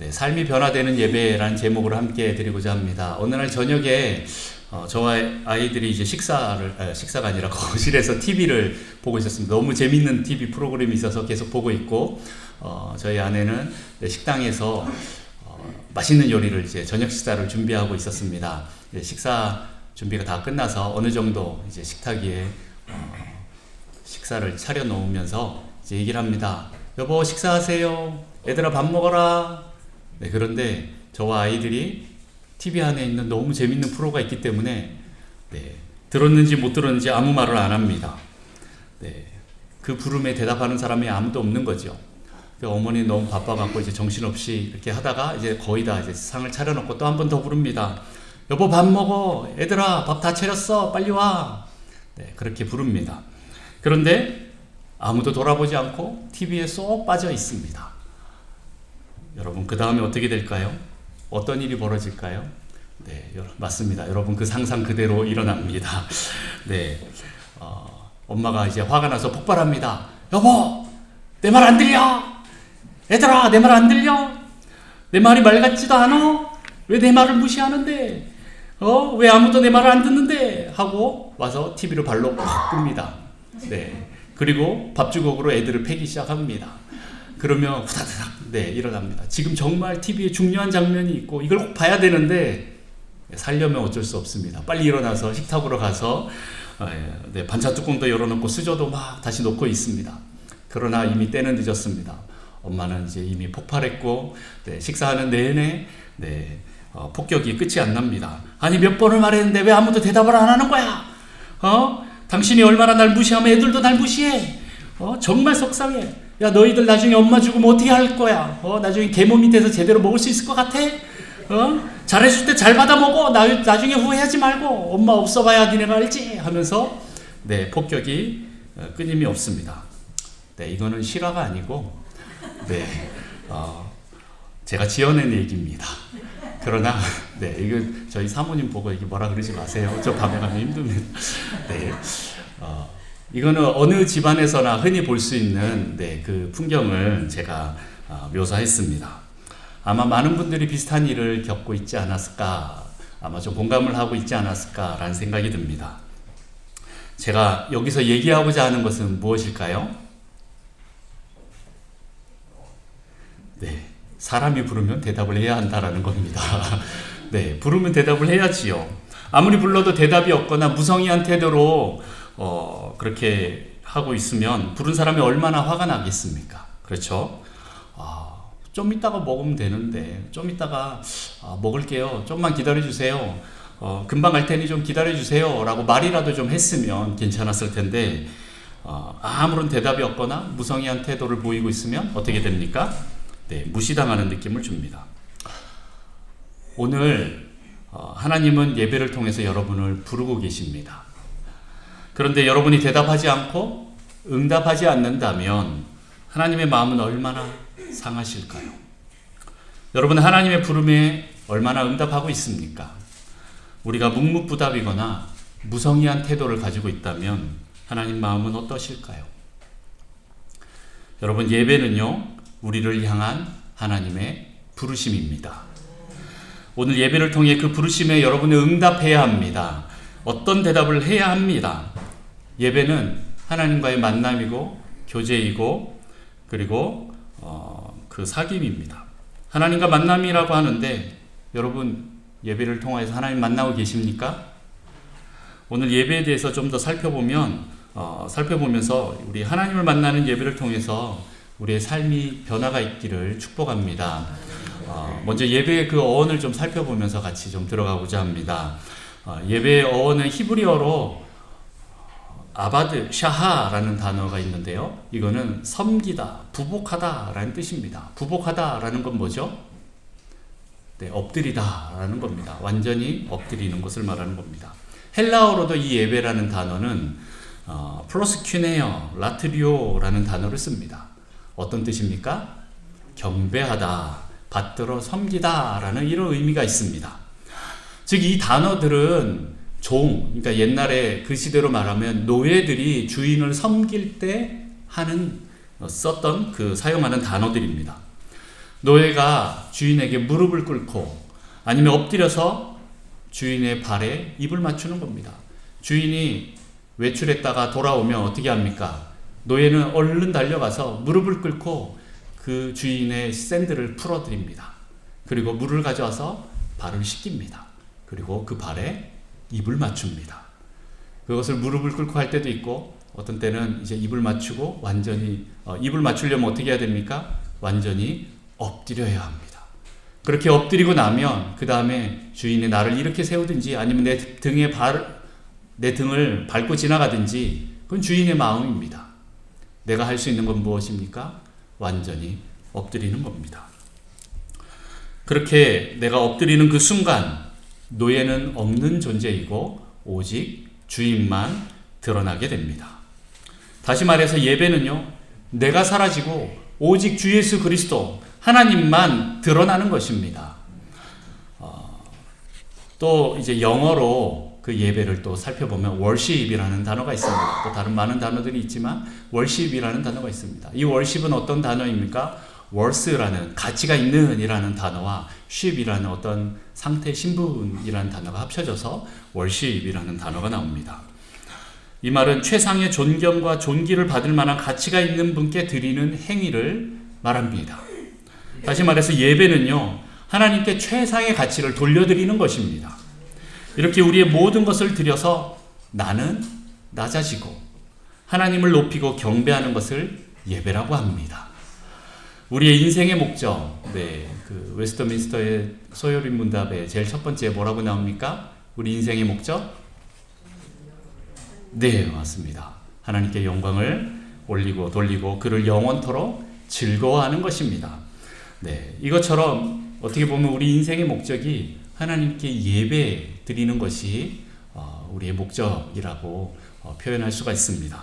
네, 삶이 변화되는 예배라는 제목으로 함께 드리고자 합니다. 어느 날 저녁에 저와 아이들이 이제 식사가 아니라 거실에서 TV를 보고 있었습니다. 너무 재밌는 TV 프로그램이 있어서 계속 보고 있고, 저희 아내는 식당에서 맛있는 요리를 이제 저녁 식사를 준비하고 있었습니다. 식사 준비가 다 끝나서 어느 정도 이제 식탁 위에 식사를 차려 놓으면서 이제 얘기를 합니다. 여보, 식사하세요. 얘들아, 밥 먹어라. 네, 그런데 저와 아이들이 TV 안에 있는 너무 재밌는 프로가 있기 때문에 들었는지 못 들었는지 아무 말을 안 합니다. 그 부름에 대답하는 사람이 아무도 없는 거죠. 어머니 너무 바빠갖고 이제 정신없이 이렇게 하다가 이제 거의 다 이제 상을 차려놓고 또 한 번 더 부릅니다. 여보, 밥 먹어. 얘들아, 밥 다 차렸어. 빨리 와. 그렇게 부릅니다. 그런데 아무도 돌아보지 않고 TV에 쏙 빠져 있습니다. 여러분, 그 다음에 어떻게 될까요? 어떤 일이 벌어질까요? 네, 맞습니다. 여러분, 그 상상 그대로 일어납니다. 엄마가 이제 화가 나서 폭발합니다. 여보, 내 말 안 들려? 얘들아, 내 말 안 들려? 내 말이 말 같지도 않아? 왜 내 말을 무시하는데? 왜 아무도 내 말을 안 듣는데? 하고 와서 TV를 발로 팍 끕니다. 그리고 밥주걱으로 애들을 패기 시작합니다. 그러면 후다닥 일어납니다. 지금 정말 TV에 중요한 장면이 있고 이걸 꼭 봐야 되는데 살려면 어쩔 수 없습니다. 빨리 일어나서 식탁으로 가서 반찬 뚜껑도 열어놓고 수저도 막 다시 놓고 있습니다. 그러나 이미 때는 늦었습니다. 엄마는 이제 이미 폭발했고 식사하는 내내 폭격이 끝이 안 납니다. 아니, 몇 번을 말했는데 왜 아무도 대답을 안 하는 거야? 당신이 얼마나 날 무시하면 애들도 날 무시해. 정말 속상해. 야, 너희들 나중에 엄마 죽으면 어떻게 할 거야? 나중에 계모 밑에서 제대로 먹을 수 있을 것 같아? 잘해줄 때 잘 받아 먹어. 나중에 후회하지 말고. 엄마 없어 봐야 니네가 알지? 하면서 폭격이 끊임이 없습니다. 이거는 실화가 아니고 제가 지어낸 얘기입니다. 그러나 이거 저희 사모님 보고 이게 뭐라 그러지 마세요. 저 밤에 가면 힘듭니다. 이거는 어느 집안에서나 흔히 볼 수 있는 그 풍경을 제가 묘사했습니다. 아마 많은 분들이 비슷한 일을 겪고 있지 않았을까, 아마 좀 공감을 하고 있지 않았을까라는 생각이 듭니다. 제가 여기서 얘기하고자 하는 것은 무엇일까요? 사람이 부르면 대답을 해야 한다라는 겁니다. 부르면 대답을 해야지요. 아무리 불러도 대답이 없거나 무성의한 태도로 그렇게 하고 있으면 부른 사람이 얼마나 화가 나겠습니까? 그렇죠? 좀 이따가 먹으면 되는데, 좀 이따가 먹을게요. 좀만 기다려주세요. 금방 갈 테니 좀 기다려주세요. 라고 말이라도 좀 했으면 괜찮았을 텐데, 아무런 대답이 없거나 무성의한 태도를 보이고 있으면 어떻게 됩니까? 무시당하는 느낌을 줍니다. 오늘 하나님은 예배를 통해서 여러분을 부르고 계십니다. 그런데 여러분이 대답하지 않고 응답하지 않는다면 하나님의 마음은 얼마나 상하실까요? 여러분은 하나님의 부름에 얼마나 응답하고 있습니까? 우리가 묵묵부답이거나 무성의한 태도를 가지고 있다면 하나님 마음은 어떠실까요? 여러분, 예배는요, 우리를 향한 하나님의 부르심입니다. 오늘 예배를 통해 그 부르심에 여러분이 응답해야 합니다. 어떤 대답을 해야 합니다. 예배는 하나님과의 만남이고 교제이고 그리고 그 사귐입니다. 하나님과 만남이라고 하는데 여러분, 예배를 통해서 하나님 만나고 계십니까? 오늘 예배에 대해서 좀 더 살펴보면서 우리 하나님을 만나는 예배를 통해서 우리의 삶이 변화가 있기를 축복합니다. 먼저 예배의 그 어원을 좀 살펴보면서 같이 좀 들어가고자 합니다. 예배의 어원은 히브리어로 아바드 샤하라는 단어가 있는데요. 이거는 섬기다, 부복하다라는 뜻입니다. 부복하다라는 건 뭐죠? 엎드리다라는 겁니다. 완전히 엎드리는 것을 말하는 겁니다. 헬라어로도 이 예배라는 단어는 프로스큐네어, 라트리오라는 단어를 씁니다. 어떤 뜻입니까? 경배하다, 받들어 섬기다라는 이런 의미가 있습니다. 즉, 이 단어들은 그러니까 옛날에 그 시대로 말하면 노예들이 주인을 섬길 때 썼던 사용하는 단어들입니다. 노예가 주인에게 무릎을 꿇고 아니면 엎드려서 주인의 발에 입을 맞추는 겁니다. 주인이 외출했다가 돌아오면 어떻게 합니까? 노예는 얼른 달려가서 무릎을 꿇고 그 주인의 샌들을 풀어드립니다. 그리고 물을 가져와서 발을 씻깁니다. 그리고 그 발에 입을 맞춥니다. 그것을 무릎을 꿇고 할 때도 있고, 어떤 때는 이제 입을 맞추고 완전히 입을 맞추려면 어떻게 해야 됩니까? 완전히 엎드려야 합니다. 그렇게 엎드리고 나면 그 다음에 주인이 나를 이렇게 세우든지 아니면 내 등을 밟고 지나가든지 그건 주인의 마음입니다. 내가 할 수 있는 건 무엇입니까? 완전히 엎드리는 겁니다. 그렇게 내가 엎드리는 그 순간 노예는 없는 존재이고 오직 주인만 드러나게 됩니다. 다시 말해서 예배는요, 내가 사라지고 오직 주 예수 그리스도 하나님만 드러나는 것입니다. 또 이제 영어로 그 예배를 또 살펴보면 worship이라는 단어가 있습니다. 또 다른 많은 단어들이 있지만 worship이라는 단어가 있습니다. 이 worship은 어떤 단어입니까? worth라는 가치가 있는 이라는 단어와 ship이라는 어떤 상태, 신분이라는 단어가 합쳐져서 worship이라는 단어가 나옵니다. 이 말은 최상의 존경과 존귀를 받을 만한 가치가 있는 분께 드리는 행위를 말합니다. 다시 말해서 예배는요, 하나님께 최상의 가치를 돌려드리는 것입니다. 이렇게 우리의 모든 것을 드려서 나는 낮아지고 하나님을 높이고 경배하는 것을 예배라고 합니다. 우리의 인생의 목적, 그 웨스트민스터의 소요리 문답에 제일 첫 번째 뭐라고 나옵니까? 우리 인생의 목적? 네, 맞습니다. 하나님께 영광을 올리고 돌리고 그를 영원토록 즐거워하는 것입니다. 네, 이것처럼 어떻게 보면 우리 인생의 목적이 하나님께 예배 드리는 것이 우리의 목적이라고 표현할 수가 있습니다.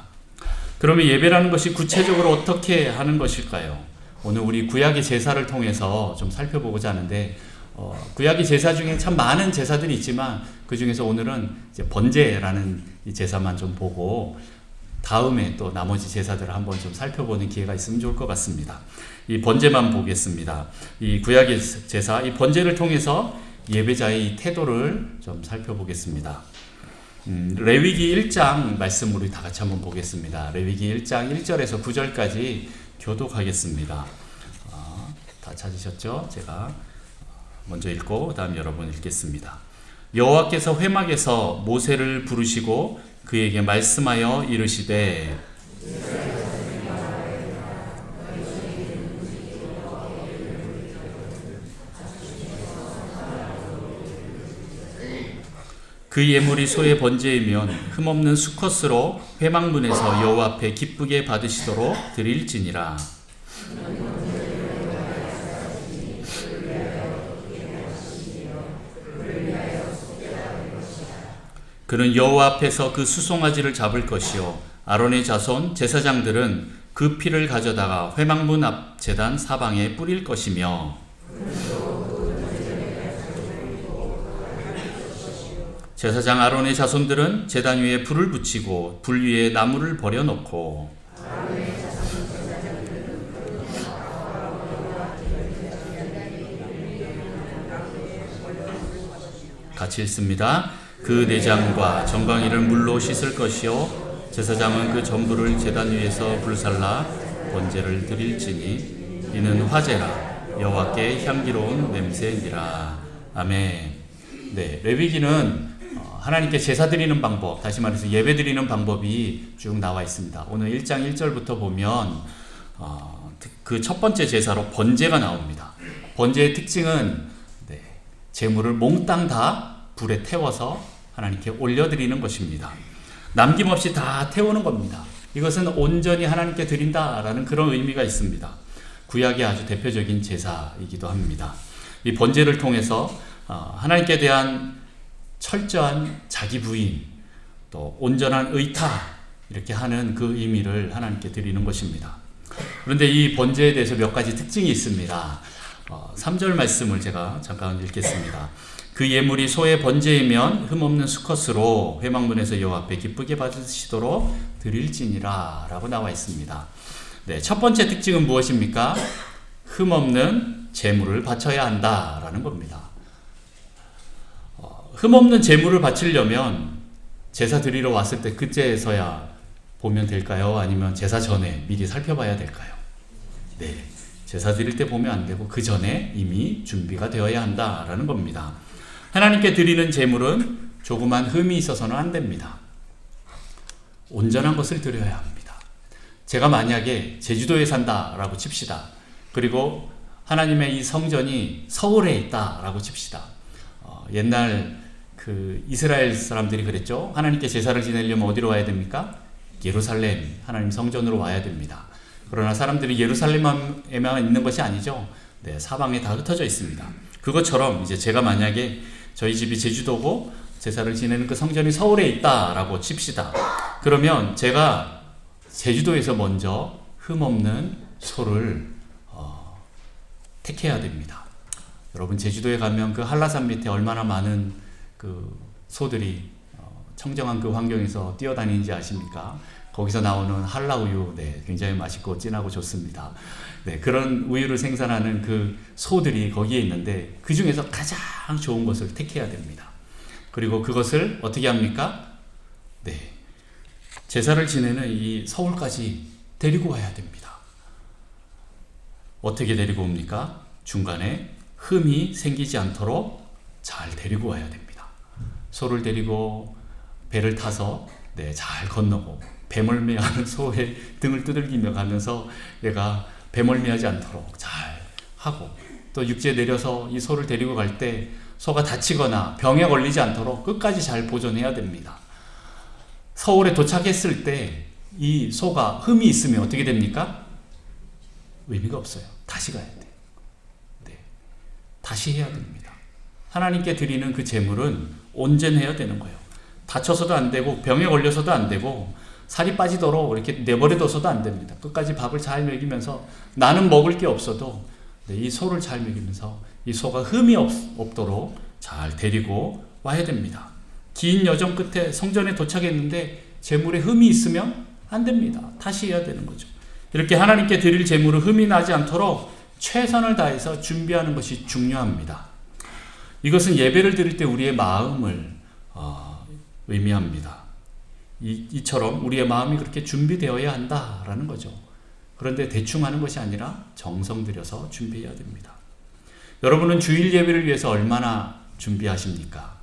그러면 예배라는 것이 구체적으로 어떻게 하는 것일까요? 오늘 우리 구약의 제사를 통해서 좀 살펴보고자 하는데, 구약의 제사 중에 참 많은 제사들이 있지만 그 중에서 오늘은 이제 번제라는 이 제사만 좀 보고 다음에 또 나머지 제사들을 한번 좀 살펴보는 기회가 있으면 좋을 것 같습니다. 이 번제만 보겠습니다. 이 구약의 제사, 이 번제를 통해서 예배자의 태도를 좀 살펴보겠습니다. 레위기 1장 말씀 우리 다 같이 한번 보겠습니다. 레위기 1장 1절에서 9절까지 교독하겠습니다. 다 찾으셨죠? 제가 먼저 읽고 다음 여러분 읽겠습니다. 여호와께서 회막에서 모세를 부르시고 그에게 말씀하여 이르시되 그 예물이 소의 번제이면 흠없는 수컷으로 회막문에서 여호와 앞에 기쁘게 받으시도록 드릴지니라. 그는 여호와 앞에서 그 수송아지를 잡을 것이요 아론의 자손 제사장들은 그 피를 가져다가 회막문 앞 제단 사방에 뿌릴 것이며 제사장 아론의 자손들은 제단 위에 불을 붙이고 불 위에 나무를 버려놓고 같이 읽습니다. 그 내장과 정강이를 물로 씻을 것이요 제사장은 그 전부를 제단 위에서 불살라 번제를 드릴지니 이는 화제라 여호와께 향기로운 냄새니라. 아멘. 네, 레위기는 하나님께 제사 드리는 방법, 다시 말해서 예배 드리는 방법이 쭉 나와 있습니다. 오늘 1장 1절부터 보면 그 첫 번째 제사로 번제가 나옵니다. 번제의 특징은 제물을 몽땅 다 불에 태워서 하나님께 올려드리는 것입니다. 남김없이 다 태우는 겁니다. 이것은 온전히 하나님께 드린다라는 그런 의미가 있습니다. 구약의 아주 대표적인 제사이기도 합니다. 이 번제를 통해서 하나님께 대한 철저한 자기 부인, 또 온전한 의탁, 이렇게 하는 그 의미를 하나님께 드리는 것입니다. 그런데 이 번제에 대해서 몇 가지 특징이 있습니다. 3절 말씀을 제가 잠깐 읽겠습니다. 그 예물이 소의 번제이면 흠없는 수컷으로 회막문에서 여호와 앞에 기쁘게 받으시도록 드릴지니라 라고 나와 있습니다. 네, 첫 번째 특징은 무엇입니까? 흠없는 제물을 바쳐야 한다라는 겁니다. 흠없는 제물을 바치려면 제사 드리러 왔을 때 그때서야 보면 될까요? 아니면 제사 전에 미리 살펴봐야 될까요? 네, 제사 드릴 때 보면 안 되고 그 전에 이미 준비가 되어야 한다라는 겁니다. 하나님께 드리는 제물은 조그만 흠이 있어서는 안 됩니다. 온전한 것을 드려야 합니다. 제가 만약에 제주도에 산다라고 칩시다. 그리고 하나님의 이 성전이 서울에 있다라고 칩시다. 옛날 그 이스라엘 사람들이 그랬죠. 하나님께 제사를 지내려면 어디로 와야 됩니까? 예루살렘, 하나님 성전으로 와야 됩니다. 그러나 사람들이 예루살렘에만 있는 것이 아니죠. 네, 사방에 다 흩어져 있습니다. 그것처럼 이제 제가 만약에 저희 집이 제주도고 제사를 지내는 그 성전이 서울에 있다라고 칩시다. 그러면 제가 제주도에서 먼저 흠없는 소를 택해야 됩니다. 여러분 제주도에 가면 그 한라산 밑에 얼마나 많은 그 소들이 청정한 그 환경에서 뛰어다니는지 아십니까? 거기서 나오는 한라우유, 네, 굉장히 맛있고 진하고 좋습니다. 네, 그런 우유를 생산하는 그 소들이 거기에 있는데 그 중에서 가장 좋은 것을 택해야 됩니다. 그리고 그것을 어떻게 합니까? 네, 제사를 지내는 이 서울까지 데리고 와야 됩니다. 어떻게 데리고 옵니까? 중간에 흠이 생기지 않도록 잘 데리고 와야 됩니다. 소를 데리고 배를 타서 네, 잘 건너고 배멀미하는 소의 등을 두들기며 가면서 얘가 배멀미하지 않도록 잘 하고 또 육지에 내려서 이 소를 데리고 갈 때 소가 다치거나 병에 걸리지 않도록 끝까지 잘 보존해야 됩니다. 서울에 도착했을 때 이 소가 흠이 있으면 어떻게 됩니까? 의미가 없어요. 다시 가야 돼요. 네, 다시 해야 됩니다. 하나님께 드리는 그 제물은 온전해야 되는 거예요. 다쳐서도 안 되고 병에 걸려서도 안 되고 살이 빠지도록 이렇게 내버려둬서도 안 됩니다. 끝까지 밥을 잘 먹이면서 나는 먹을 게 없어도 이 소를 잘 먹이면서 이 소가 흠이 없도록 잘 데리고 와야 됩니다. 긴 여정 끝에 성전에 도착했는데 제물에 흠이 있으면 안 됩니다. 다시 해야 되는 거죠. 이렇게 하나님께 드릴 제물은 흠이 나지 않도록 최선을 다해서 준비하는 것이 중요합니다. 이것은 예배를 드릴 때 우리의 마음을 의미합니다. 이처럼 우리의 마음이 그렇게 준비되어야 한다라는 거죠. 그런데 대충 하는 것이 아니라 정성 들여서 준비해야 됩니다. 여러분은 주일 예배를 위해서 얼마나 준비하십니까?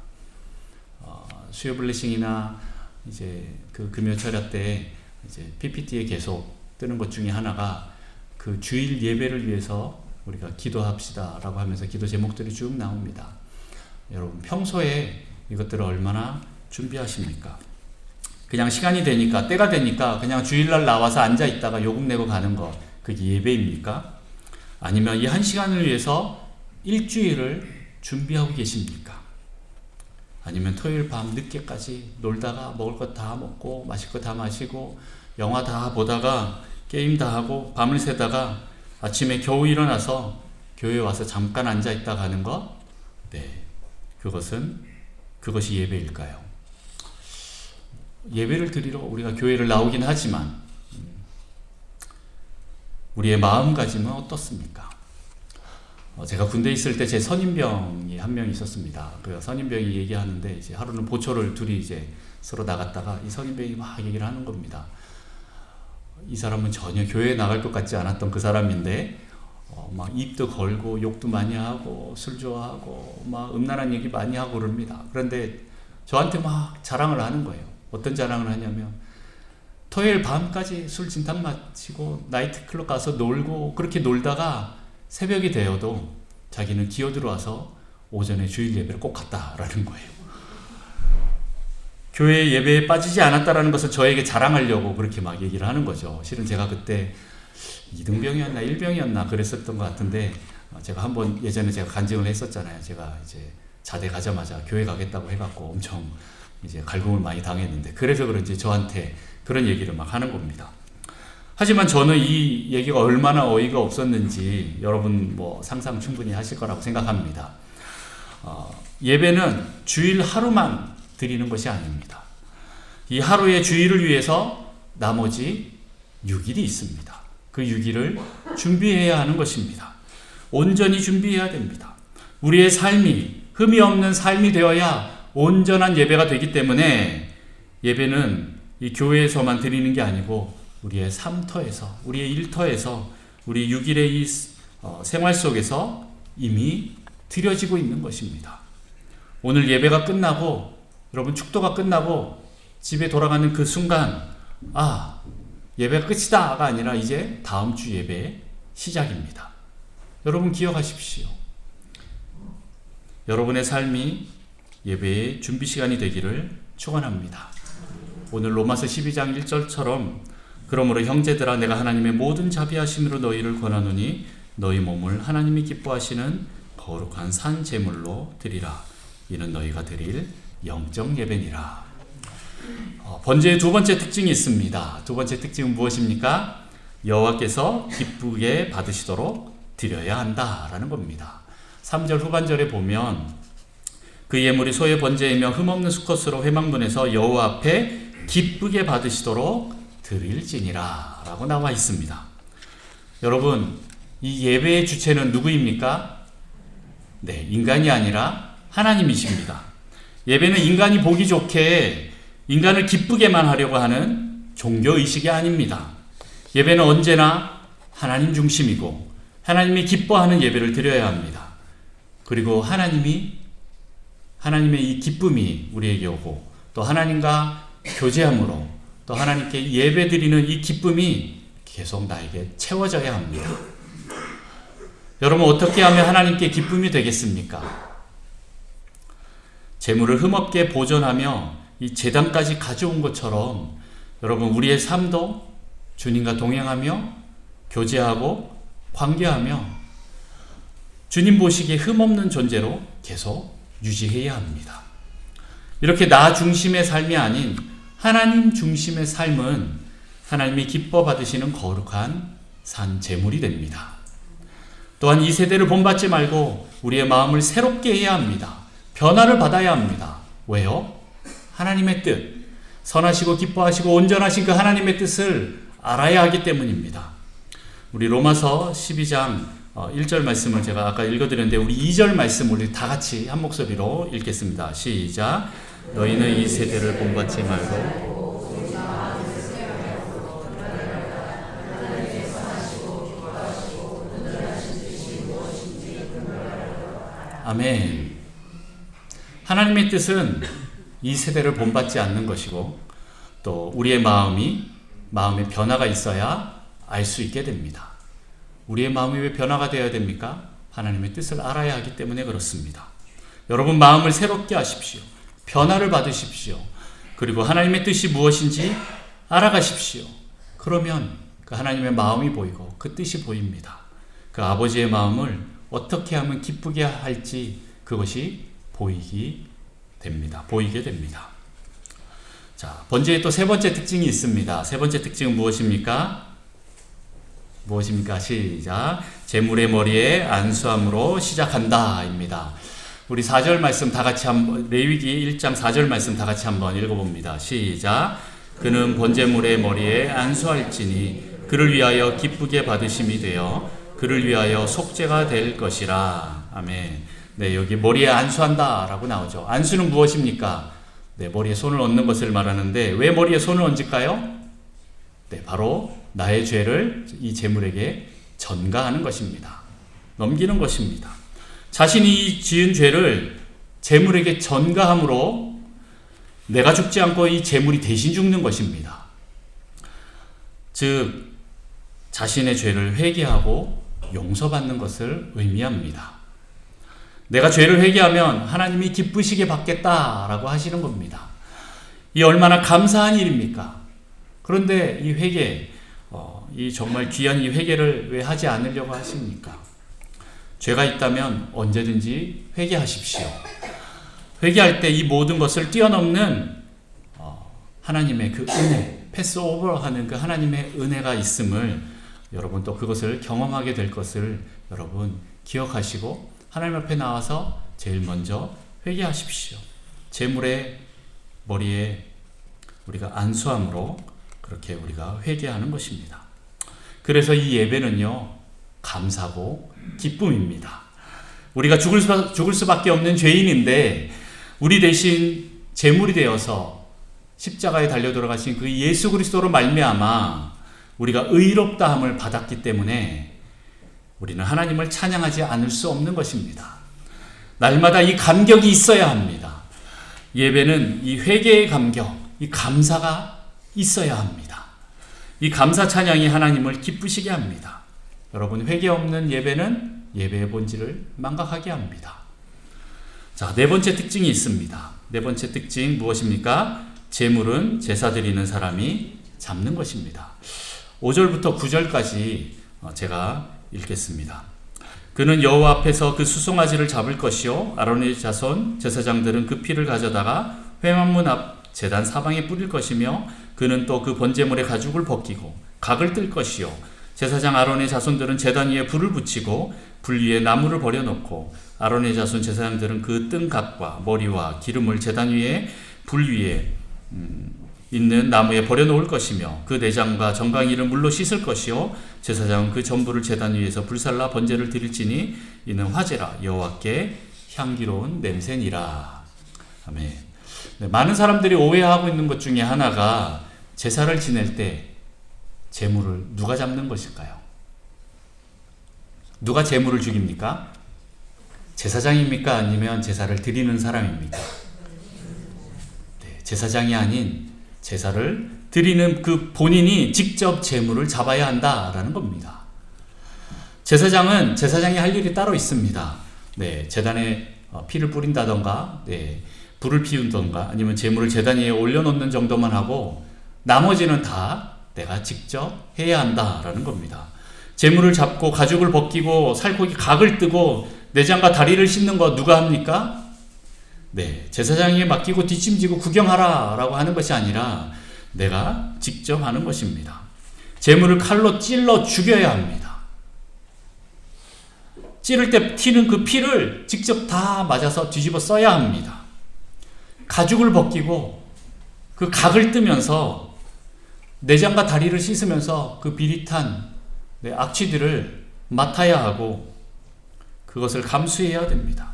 수요 블레싱이나 이제 그 금요철야 때 이제 PPT에 계속 뜨는 것 중에 하나가 그 주일 예배를 위해서 우리가 기도합시다라고 하면서 기도 제목들이 쭉 나옵니다. 여러분 평소에 이것들을 얼마나 준비하십니까? 그냥 시간이 되니까 때가 되니까 그냥 주일날 나와서 앉아 있다가 요금 내고 가는 거 그게 예배입니까? 아니면 이 한 시간을 위해서 일주일을 준비하고 계십니까? 아니면 토요일 밤 늦게까지 놀다가 먹을 것 다 먹고 마실 거 다 마시고 영화 다 보다가 게임 다 하고 밤을 새다가 아침에 겨우 일어나서 교회에 와서 잠깐 앉아 있다 가는 거? 네, 그것이 예배일까요? 예배를 드리러 우리가 교회를 나오긴 하지만 우리의 마음가짐은 어떻습니까? 제가 군대에 있을 때 제 선임병이 한 명 있었습니다. 그 선임병이 얘기하는데 이제 하루는 보초를 둘이 이제 서로 나갔다가 이 선임병이 막 얘기를 하는 겁니다. 이 사람은 전혀 교회에 나갈 것 같지 않았던 그 사람인데 막 입도 걸고 욕도 많이 하고 술 좋아하고 막 음란한 얘기 많이 하고 그럽니다. 그런데 저한테 막 자랑을 하는 거예요. 어떤 자랑을 하냐면 토요일 밤까지 술 진탕 마시고 나이트클럽 가서 놀고 그렇게 놀다가 새벽이 되어도 자기는 기어 들어와서 오전에 주일 예배를 꼭 갔다라는 거예요. 교회 예배에 빠지지 않았다라는 것을 저에게 자랑하려고 그렇게 막 얘기를 하는 거죠. 실은 제가 그때 2등병이었나 1병이었나 그랬었던 것 같은데 제가 한번 예전에 제가 간증을 했었잖아요. 제가 이제 자대 가자마자 교회 가겠다고 해갖고 엄청 이제 갈굼을 많이 당했는데 그래서 그런지 저한테 그런 얘기를 막 하는 겁니다. 하지만 저는 이 얘기가 얼마나 어이가 없었는지 여러분 뭐 상상 충분히 하실 거라고 생각합니다. 예배는 주일 하루만 드리는 것이 아닙니다. 이 하루의 주일을 위해서 나머지 6일이 있습니다. 그 6일을 준비해야 하는 것입니다. 온전히 준비해야 됩니다. 우리의 삶이 흠이 없는 삶이 되어야 온전한 예배가 되기 때문에 예배는 이 교회에서만 드리는 게 아니고 우리의 삶터에서, 우리의 일터에서, 우리 6일의 이 생활 속에서 이미 드려지고 있는 것입니다. 오늘 예배가 끝나고 여러분 축도가 끝나고 집에 돌아가는 그 순간 예배가 끝이다가 아니라 이제 다음 주 예배의 시작입니다. 여러분 기억하십시오. 여러분의 삶이 예배의 준비 시간이 되기를 축원합니다. 오늘 로마서 12장 1절처럼 그러므로 형제들아 내가 하나님의 모든 자비하심으로 너희를 권하노니 너희 몸을 하나님이 기뻐하시는 거룩한 산 제물로 드리라. 이는 너희가 드릴 영적 예배니라. 번제의 두 번째 특징이 있습니다. 두 번째 특징은 무엇입니까? 여호와께서 기쁘게 받으시도록 드려야 한다라는 겁니다. 3절 후반절에 보면 그 예물이 소의 번제이며 흠없는 수컷으로 회막문에서 여호와 앞에 기쁘게 받으시도록 드릴지니라 라고 나와 있습니다. 여러분, 이 예배의 주체는 누구입니까? 네, 인간이 아니라 하나님이십니다. 예배는 인간이 보기 좋게 인간을 기쁘게만 하려고 하는 종교의식이 아닙니다. 예배는 언제나 하나님 중심이고 하나님이 기뻐하는 예배를 드려야 합니다. 그리고 하나님의 이 기쁨이 우리에게 오고 또 하나님과 교제함으로 또 하나님께 예배 드리는 이 기쁨이 계속 나에게 채워져야 합니다. 여러분 어떻게 하면 하나님께 기쁨이 되겠습니까? 재물을 흠없게 보존하며 이 제단까지 가져온 것처럼 여러분 우리의 삶도 주님과 동행하며 교제하고 관계하며 주님 보시기에 흠없는 존재로 계속 유지해야 합니다. 이렇게 나 중심의 삶이 아닌 하나님 중심의 삶은 하나님이 기뻐 받으시는 거룩한 산 제물이 됩니다. 또한 이 세대를 본받지 말고 우리의 마음을 새롭게 해야 합니다. 변화를 받아야 합니다. 왜요? 하나님의 뜻, 선하시고 기뻐하시고 온전하신 그 하나님의 뜻을 알아야 하기 때문입니다. 우리 로마서 12장 1절 말씀을 제가 아까 읽어드렸는데 우리 2절 말씀 우리 다 같이 한 목소리로 읽겠습니다. 시작. 너희는 이 세대를 본받지 말고 아멘. 하나님의 뜻은 이 세대를 본받지 않는 것이고 또 우리의 마음의 변화가 있어야 알 수 있게 됩니다. 우리의 마음이 왜 변화가 되어야 됩니까? 하나님의 뜻을 알아야 하기 때문에 그렇습니다. 여러분 마음을 새롭게 하십시오. 변화를 받으십시오. 그리고 하나님의 뜻이 무엇인지 알아가십시오. 그러면 그 하나님의 마음이 보이고 그 뜻이 보입니다. 그 아버지의 마음을 어떻게 하면 기쁘게 할지 그것이 보이게 됩니다. 자, 번제의 또 세 번째 특징이 있습니다. 세 번째 특징은 무엇입니까? 시작. 제물의 머리에 안수함으로 시작한다입니다. 우리 4절 말씀 다 같이 한번 레위기 1장 4절 말씀 다 같이 한번 읽어봅니다. 시작. 그는 번제물의 머리에 안수할지니 그를 위하여 기쁘게 받으심이 되어 그를 위하여 속죄가 될 것이라. 아멘. 네, 여기 머리에 안수한다 라고 나오죠. 안수는 무엇입니까? 네, 머리에 손을 얹는 것을 말하는데 왜 머리에 손을 얹을까요? 네, 바로 나의 죄를 이 제물에게 전가하는 것입니다. 넘기는 것입니다. 자신이 지은 죄를 제물에게 전가함으로 내가 죽지 않고 이 제물이 대신 죽는 것입니다. 즉 자신의 죄를 회개하고 용서받는 것을 의미합니다. 내가 죄를 회개하면 하나님이 기쁘시게 받겠다라고 하시는 겁니다. 이 얼마나 감사한 일입니까? 그런데 이 회개, 이 정말 귀한 이 회개를 왜 하지 않으려고 하십니까? 죄가 있다면 언제든지 회개하십시오. 회개할 때 이 모든 것을 뛰어넘는 하나님의 그 은혜, 패스오버하는 그 하나님의 은혜가 있음을 여러분 또 그것을 경험하게 될 것을 여러분 기억하시고 하나님 앞에 나와서 제일 먼저 회개하십시오. 제물의 머리에 우리가 안수함으로 그렇게 우리가 회개하는 것입니다. 그래서 이 예배는요, 감사고 기쁨입니다. 우리가 죽을 수밖에 없는 죄인인데 우리 대신 제물이 되어서 십자가에 달려 돌아가신 그 예수 그리스도로 말미암아 우리가 의롭다함을 받았기 때문에 우리는 하나님을 찬양하지 않을 수 없는 것입니다. 날마다 이 감격이 있어야 합니다. 예배는 이 회개의 감격, 이 감사가 있어야 합니다. 이 감사 찬양이 하나님을 기쁘시게 합니다. 여러분, 회개 없는 예배는 예배의 본질을 망각하게 합니다. 자, 네 번째 특징이 있습니다. 네 번째 특징 무엇입니까? 제물은 제사 드리는 사람이 잡는 것입니다. 5절부터 9절까지 제가 읽겠습니다. 그는 여호와 앞에서 그 수송아지를 잡을 것이요 아론의 자손 제사장들은 그 피를 가져다가 회막문 앞 제단 사방에 뿌릴 것이며 그는 또 그 번제물의 가죽을 벗기고 각을 뜰 것이요 제사장 아론의 자손들은 제단 위에 불을 붙이고 불 위에 나무를 버려놓고 아론의 자손 제사장들은 그 뜬 각과 머리와 기름을 제단 위에 불 위에 있는 나무에 버려놓을 것이며 그 내장과 정강이를 물로 씻을 것이요 제사장은 그 전부를 제단 위에서 불살라 번제를 드릴지니 이는 화제라 여호와께 향기로운 냄새니라. 아멘. 네, 많은 사람들이 오해하고 있는 것 중에 하나가 제사를 지낼 때 제물을 누가 잡는 것일까요? 누가 제물을 죽입니까? 제사장입니까? 아니면 제사를 드리는 사람입니까? 네, 제사장이 아닌 제사를 드리는 그 본인이 직접 제물을 잡아야 한다라는 겁니다. 제사장은 제사장이 할 일이 따로 있습니다. 네, 제단에 피를 뿌린다던가, 네, 불을 피운던가, 아니면 제물을 제단 위에 올려놓는 정도만 하고 나머지는 다 내가 직접 해야 한다라는 겁니다. 제물을 잡고 가죽을 벗기고 살코기 각을 뜨고 내장과 다리를 씻는 거 누가 합니까? 네, 제사장에게 맡기고 뒷짐지고 구경하라 라고 하는 것이 아니라 내가 직접 하는 것입니다. 제물을 칼로 찔러 죽여야 합니다. 찌를 때 튀는 그 피를 직접 다 맞아서 뒤집어 써야 합니다. 가죽을 벗기고 그 각을 뜨면서 내장과 다리를 씻으면서 그 비릿한 악취들을 맡아야 하고 그것을 감수해야 됩니다.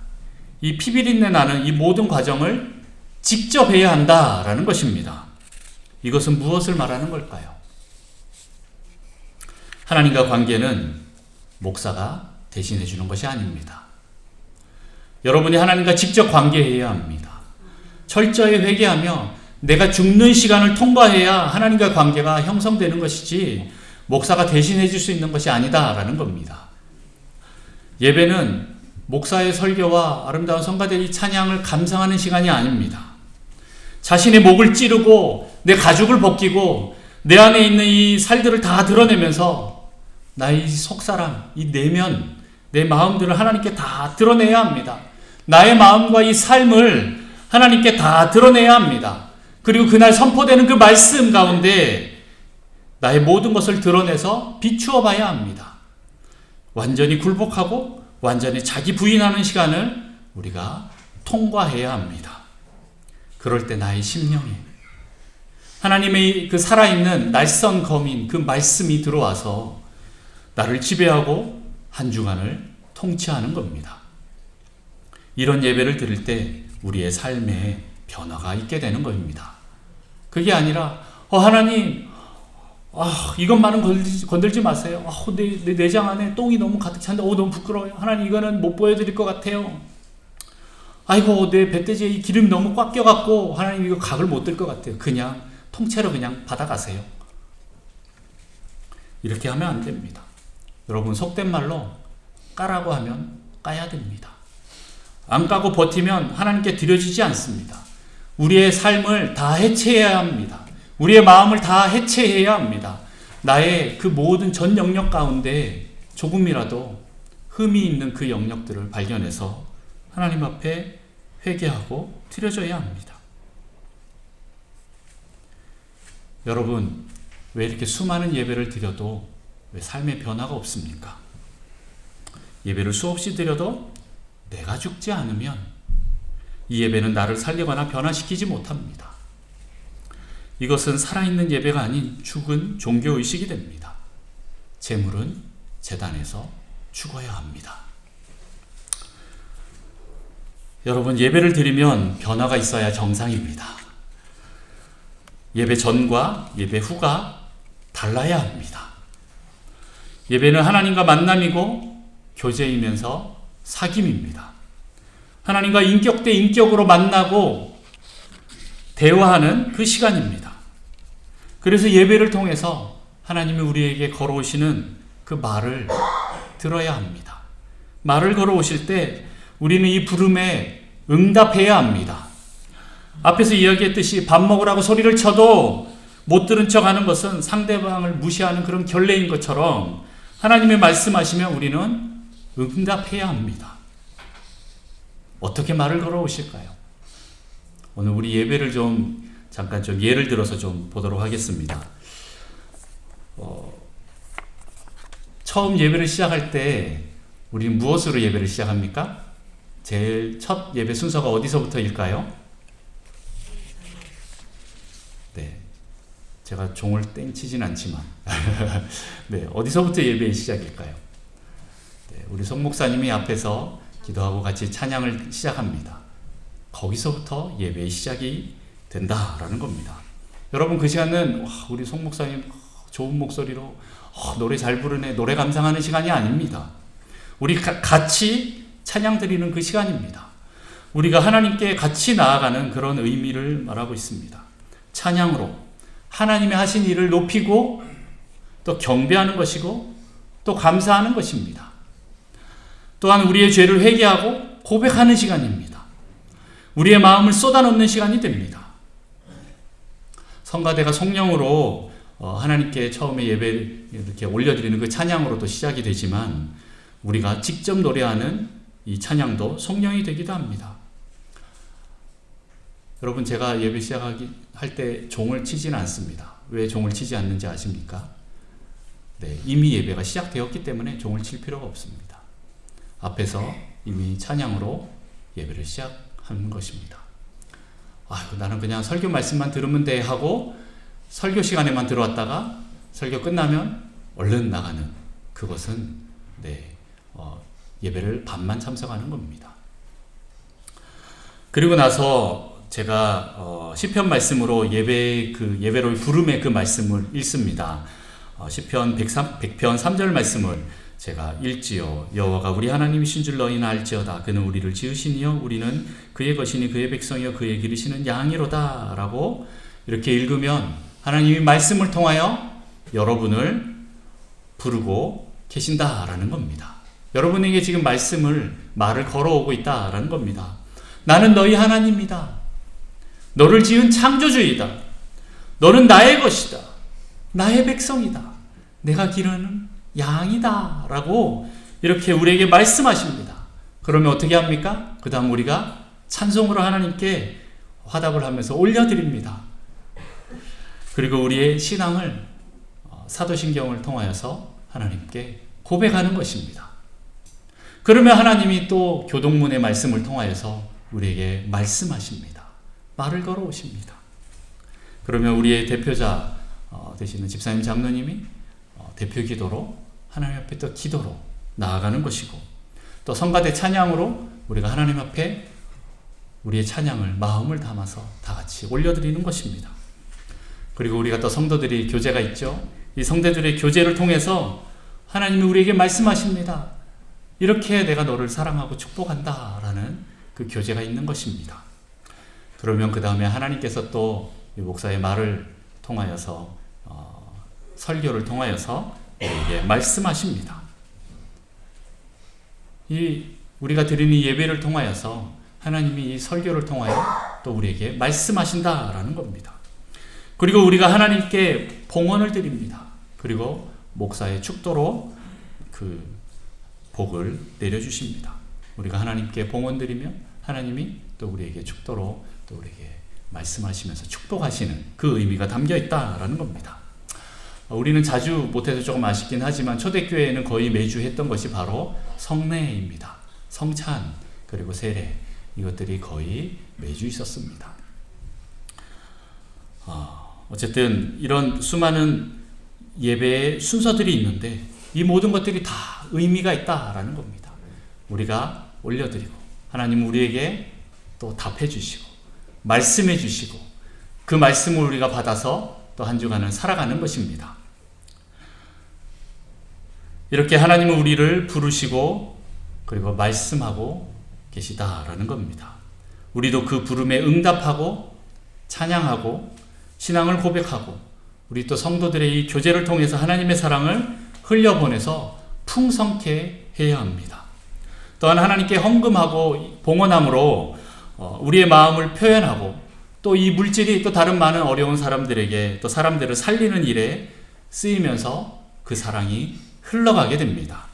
이 피비린내 나는 이 모든 과정을 직접 해야 한다라는 것입니다. 이것은 무엇을 말하는 걸까요? 하나님과 관계는 목사가 대신해 주는 것이 아닙니다. 여러분이 하나님과 직접 관계해야 합니다. 철저히 회개하며 내가 죽는 시간을 통과해야 하나님과 관계가 형성되는 것이지 목사가 대신해 줄 수 있는 것이 아니다라는 겁니다. 예배는 목사의 설교와 아름다운 성가대의 찬양을 감상하는 시간이 아닙니다. 자신의 목을 찌르고 내 가죽을 벗기고 내 안에 있는 이 살들을 다 드러내면서 나의 속사람, 이 내면, 내 마음들을 하나님께 다 드러내야 합니다. 나의 마음과 이 삶을 하나님께 다 드러내야 합니다. 그리고 그날 선포되는 그 말씀 가운데 나의 모든 것을 드러내서 비추어 봐야 합니다. 완전히 굴복하고 완전히 자기 부인하는 시간을 우리가 통과해야 합니다. 그럴 때 나의 심령에 하나님의 그 살아있는 날선 검인 그 말씀이 들어와서 나를 지배하고 한 주간을 통치하는 겁니다. 이런 예배를 드릴 때 우리의 삶에 변화가 있게 되는 겁니다. 그게 아니라 하나님 이것만은 건들지 마세요. 내 내장 안에 똥이 너무 가득 찬데 너무 부끄러워요. 하나님 이거는 못 보여드릴 것 같아요. 아이고 내 배돼지에 이 기름이 너무 꽉 껴갖고 하나님 이거 각을 못 들 것 같아요. 그냥 통째로 그냥 받아가세요. 이렇게 하면 안 됩니다. 여러분 속된 말로 까라고 하면 까야 됩니다. 안 까고 버티면 하나님께 드려지지 않습니다. 우리의 삶을 다 해체해야 합니다. 우리의 마음을 다 해체해야 합니다. 나의 그 모든 전 영역 가운데 조금이라도 흠이 있는 그 영역들을 발견해서 하나님 앞에 회개하고 드려져야 합니다. 여러분, 왜 이렇게 수많은 예배를 드려도 왜 삶의 변화가 없습니까? 예배를 수없이 드려도 내가 죽지 않으면 이 예배는 나를 살리거나 변화시키지 못합니다. 이것은 살아있는 예배가 아닌 죽은 종교의식이 됩니다. 제물은 제단에서 죽어야 합니다. 여러분, 예배를 드리면 변화가 있어야 정상입니다. 예배 전과 예배 후가 달라야 합니다. 예배는 하나님과 만남이고 교제이면서 사귐입니다. 하나님과 인격 대 인격으로 만나고 대화하는 그 시간입니다. 그래서 예배를 통해서 하나님이 우리에게 걸어오시는 그 말을 들어야 합니다. 말을 걸어오실 때 우리는 이 부름에 응답해야 합니다. 앞에서 이야기했듯이 밥 먹으라고 소리를 쳐도 못 들은 척하는 것은 상대방을 무시하는 그런 결례인 것처럼 하나님의 말씀하시면 우리는 응답해야 합니다. 어떻게 말을 걸어오실까요? 오늘 우리 예배를 잠깐 예를 들어서 보도록 하겠습니다. 처음 예배를 시작할 때 우리는 무엇으로 예배를 시작합니까? 제일 첫 예배 순서가 어디서부터일까요? 네, 제가 종을 땡치진 않지만 네, 어디서부터 예배의 시작일까요? 네, 우리 송 목사님이 앞에서 기도하고 같이 찬양을 시작합니다. 거기서부터 예배의 시작이 된다라는 겁니다. 여러분, 그 시간은 우리 송 목사님 좋은 목소리로 노래 잘 부르네, 노래 감상하는 시간이 아닙니다. 우리 같이 찬양 드리는 그 시간입니다. 우리가 하나님께 같이 나아가는 그런 의미를 말하고 있습니다. 찬양으로 하나님의 하신 일을 높이고 또 경배하는 것이고 또 감사하는 것입니다. 또한 우리의 죄를 회개하고 고백하는 시간입니다. 우리의 마음을 쏟아놓는 시간이 됩니다. 성가대가 성령으로 하나님께 처음에 예배를 이렇게 올려드리는 그 찬양으로도 시작이 되지만 우리가 직접 노래하는 이 찬양도 성령이 되기도 합니다. 여러분, 제가 예배 시작할 때 종을 치지는 않습니다. 왜 종을 치지 않는지 아십니까? 네, 이미 예배가 시작되었기 때문에 종을 칠 필요가 없습니다. 앞에서 이미 찬양으로 예배를 시작하는 것입니다. 나는 그냥 설교 말씀만 들으면 돼 하고 설교 시간에만 들어왔다가 설교 끝나면 얼른 나가는 그것은 예배를 반만 참석하는 겁니다. 그리고 나서 제가 시편 말씀으로 예배로의 부름의 그 말씀을 읽습니다. 시편 100편 3절 말씀을 제가 읽지요. 여호와가 우리 하나님이신 줄 너희는 알지어다. 그는 우리를 지으시니요 우리는 그의 것이니 그의 백성이요 그의 기르시는 양이로다 라고 이렇게 읽으면 하나님이 말씀을 통하여 여러분을 부르고 계신다라는 겁니다. 여러분에게 지금 말을 걸어오고 있다라는 겁니다. 나는 너희 하나님이다. 너를 지은 창조주이다. 너는 나의 것이다. 나의 백성이다. 내가 기르는 양이다 라고 이렇게 우리에게 말씀하십니다. 그러면 어떻게 합니까? 그 다음 우리가 찬송으로 하나님께 화답을 하면서 올려드립니다. 그리고 우리의 신앙을 사도신경을 통하여서 하나님께 고백하는 것입니다. 그러면 하나님이 또 교동문의 말씀을 통하여서 우리에게 말씀하십니다. 말을 걸어오십니다. 그러면 우리의 대표자 되시는 집사님 장로님이 대표 기도로 하나님 앞에 또 기도로 나아가는 것이고 또 성가대 찬양으로 우리가 하나님 앞에 우리의 찬양을 마음을 담아서 다 같이 올려드리는 것입니다. 그리고 우리가 또 성도들이 교제가 있죠. 이 성도들의 교제를 통해서 하나님이 우리에게 말씀하십니다. 이렇게 내가 너를 사랑하고 축복한다 라는 그 교제가 있는 것입니다. 그러면 그 다음에 하나님께서 또 이 목사의 말을 통하여서 설교를 통하여서 우리에게 말씀하십니다. 우리가 드리는 예배를 통하여서 하나님이 이 설교를 통하여 또 우리에게 말씀하신다라는 겁니다. 그리고 우리가 하나님께 봉헌을 드립니다. 그리고 목사의 축도로 그 복을 내려주십니다. 우리가 하나님께 봉헌 드리면 하나님이 또 우리에게 축도로 또 우리에게 말씀하시면서 축복하시는 그 의미가 담겨 있다라는 겁니다. 우리는 자주 못해서 조금 아쉽긴 하지만 초대교회에는 거의 매주 했던 것이 바로 성례입니다. 성찬 그리고 세례 이것들이 거의 매주 있었습니다. 어쨌든 이런 수많은 예배의 순서들이 있는데 이 모든 것들이 다 의미가 있다라는 겁니다. 우리가 올려드리고 하나님은 우리에게 또 답해 주시고 말씀해 주시고 그 말씀을 우리가 받아서 또 한 주간을 살아가는 것입니다. 이렇게 하나님은 우리를 부르시고 그리고 말씀하고 계시다라는 겁니다. 우리도 그 부름에 응답하고 찬양하고 신앙을 고백하고 우리 또 성도들의 이 교제를 통해서 하나님의 사랑을 흘려보내서 풍성케 해야 합니다. 또한 하나님께 헌금하고 봉헌함으로 우리의 마음을 표현하고 또 이 물질이 또 다른 많은 어려운 사람들에게 또 사람들을 살리는 일에 쓰이면서 그 사랑이 흘러가게 됩니다.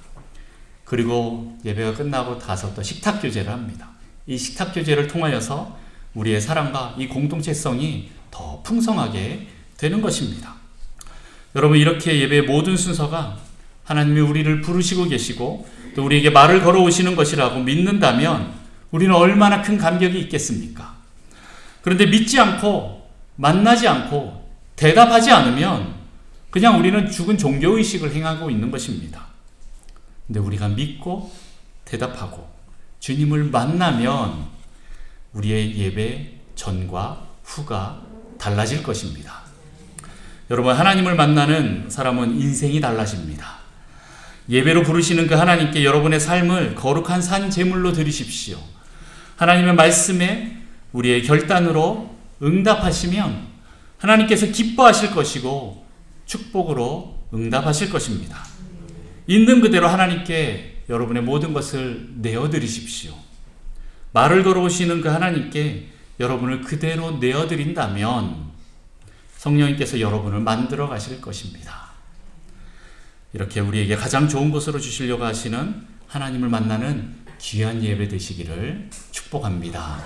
그리고 예배가 끝나고 가서 또 식탁 교제를 합니다. 이 식탁 교제를 통하여서 우리의 사랑과 이 공동체성이 더 풍성하게 되는 것입니다. 여러분, 이렇게 예배의 모든 순서가 하나님이 우리를 부르시고 계시고 또 우리에게 말을 걸어오시는 것이라고 믿는다면 우리는 얼마나 큰 감격이 있겠습니까? 그런데 믿지 않고 만나지 않고 대답하지 않으면 그냥 우리는 죽은 종교의식을 행하고 있는 것입니다. 근데 우리가 믿고 대답하고 주님을 만나면 우리의 예배 전과 후가 달라질 것입니다. 여러분, 하나님을 만나는 사람은 인생이 달라집니다. 예배로 부르시는 그 하나님께 여러분의 삶을 거룩한 산 제물로 드리십시오. 하나님의 말씀에 우리의 결단으로 응답하시면 하나님께서 기뻐하실 것이고 축복으로 응답하실 것입니다. 있는 그대로 하나님께 여러분의 모든 것을 내어드리십시오. 말을 걸어오시는 그 하나님께 여러분을 그대로 내어드린다면 성령님께서 여러분을 만들어 가실 것입니다. 이렇게 우리에게 가장 좋은 것으로 주시려고 하시는 하나님을 만나는 귀한 예배 되시기를 축복합니다.